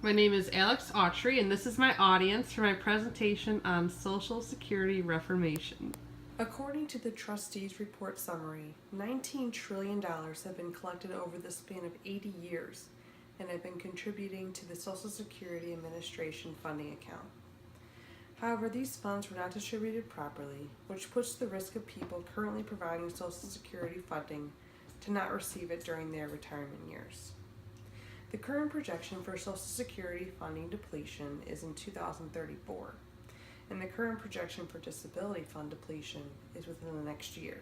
My name is Alex Autry, and this is my audience for my presentation on Social Security reformation. According to the trustees' report summary, $19 trillion have been collected over the span of 80 years and have been contributing to the Social Security Administration funding account. However, these funds were not distributed properly, which puts the risk of people currently providing Social Security funding to not receive it during their retirement years. The current projection for Social Security funding depletion is in 2034, and the current projection for disability fund depletion is within the next year.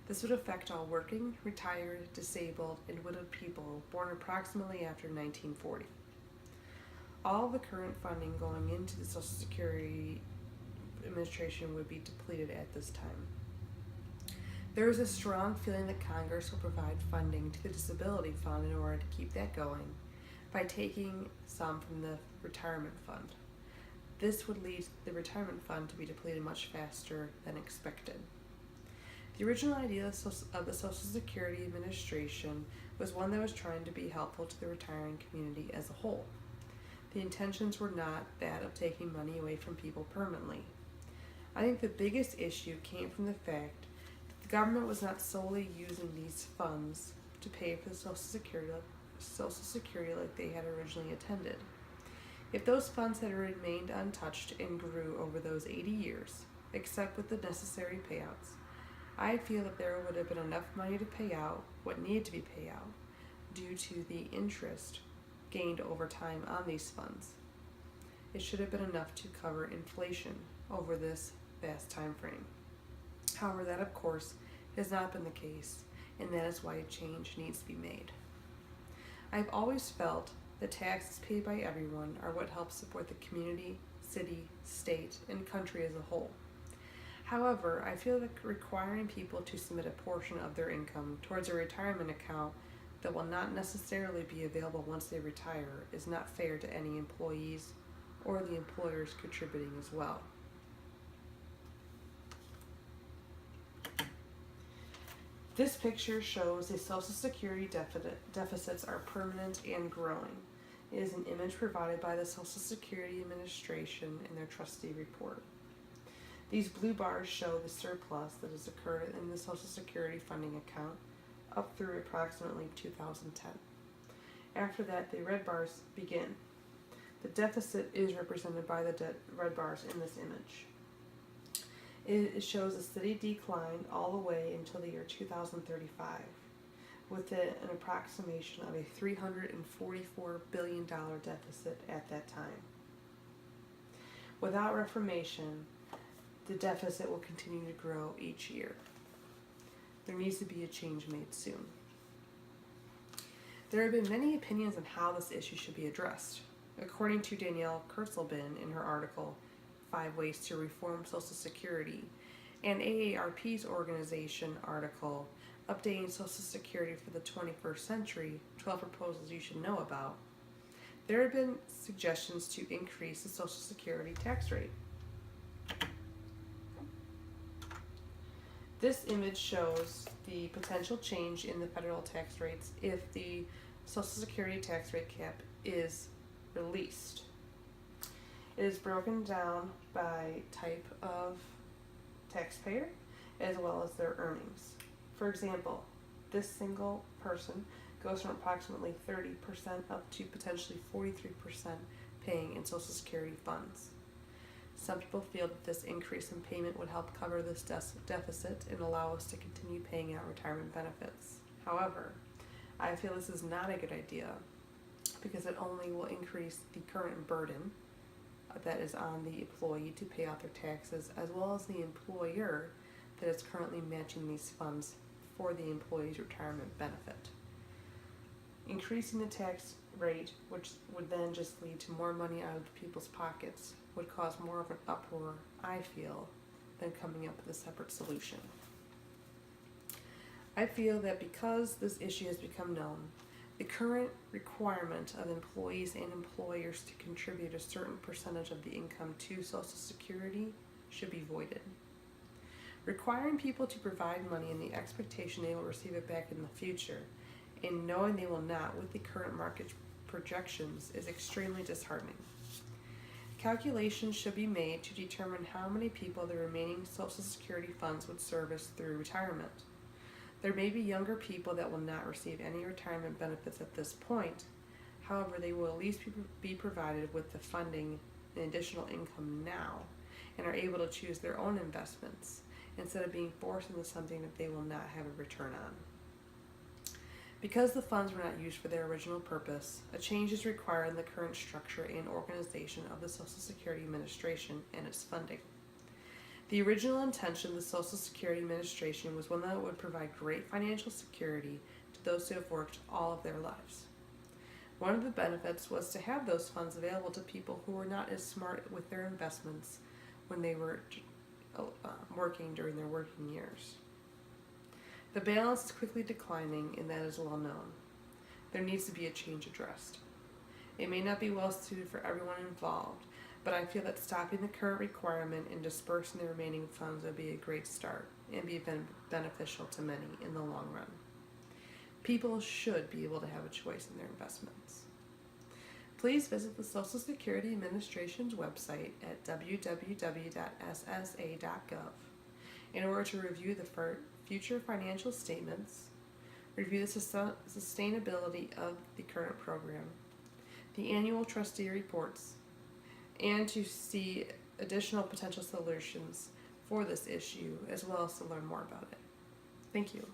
This would affect all working, retired, disabled, and widowed people born approximately after 1940. All the current funding going into the Social Security Administration would be depleted at this time. There is a strong feeling that Congress will provide funding to the disability fund in order to keep that going by taking some from the retirement fund. This would lead the retirement fund to be depleted much faster than expected. The original idea of the Social Security Administration was one that was trying to be helpful to the retiring community as a whole. The intentions were not that of taking money away from people permanently. I think the biggest issue came from the fact that the government was not solely using these funds to pay for the Social Security like they had originally intended. If those funds had remained untouched and grew over those 80 years, except with the necessary payouts, I feel that there would have been enough money to pay out what needed to be paid out due to the interest gained over time on these funds. It should have been enough to cover inflation over this vast time frame. However, that of course has not been the case, and that is why a change needs to be made. I've always felt that taxes paid by everyone are what helps support the community, city, state, and country as a whole. However, I feel that requiring people to submit a portion of their income towards a retirement account that will not necessarily be available once they retire is not fair to any employees or the employers contributing as well. This picture shows the Social Security deficits are permanent and growing. It is an image provided by the Social Security Administration in their trustee report. These blue bars show the surplus that has occurred in the Social Security funding account up through approximately 2010. After that, the red bars begin. The deficit is represented by the red bars in this image. It shows a steady decline all the way until the year 2035, with an approximation of a $344 billion deficit at that time. Without reformation, the deficit will continue to grow each year. There needs to be a change made soon. There have been many opinions on how this issue should be addressed. According to Danielle Kurzelbin in her article, 5 Ways to Reform Social Security, and AARP's organization article, Updating Social Security for the 21st Century, 12 Proposals You Should Know About, there have been suggestions to increase the Social Security tax rate. This image shows the potential change in the federal tax rates if the Social Security tax rate cap is released. It is broken down by type of taxpayer as well as their earnings. For example, this single person goes from approximately 30% up to potentially 43% paying in Social Security funds. Some people feel that this increase in payment would help cover this deficit and allow us to continue paying out retirement benefits. However, I feel this is not a good idea because it only will increase the current burden that is on the employee to pay out their taxes, as well as the employer that is currently matching these funds for the employee's retirement benefit. Increasing the tax rate, which would then just lead to more money out of people's pockets, would cause more of an uproar, I feel, than coming up with a separate solution. I feel that because this issue has become known, the current requirement of employees and employers to contribute a certain percentage of the income to Social Security should be voided. Requiring people to provide money in the expectation they will receive it back in the future, and knowing they will not with the current market projections is extremely disheartening. Calculations should be made to determine how many people the remaining Social Security funds would service through retirement. There may be younger people that will not receive any retirement benefits at this point. However, they will at least be provided with the funding and additional income now and are able to choose their own investments instead of being forced into something that they will not have a return on. Because the funds were not used for their original purpose, a change is required in the current structure and organization of the Social Security Administration and its funding. The original intention of the Social Security Administration was one that would provide great financial security to those who have worked all of their lives. One of the benefits was to have those funds available to people who were not as smart with their investments when they were working during their working years. The balance is quickly declining, and that is well known. There needs to be a change addressed. It may not be well suited for everyone involved, but I feel that stopping the current requirement and dispersing the remaining funds would be a great start and be beneficial to many in the long run. People should be able to have a choice in their investments. Please visit the Social Security Administration's website at www.ssa.gov in order to review the future financial statements, review the sustainability of the current program, the annual trustee reports, and to see additional potential solutions for this issue, as well as to learn more about it. Thank you.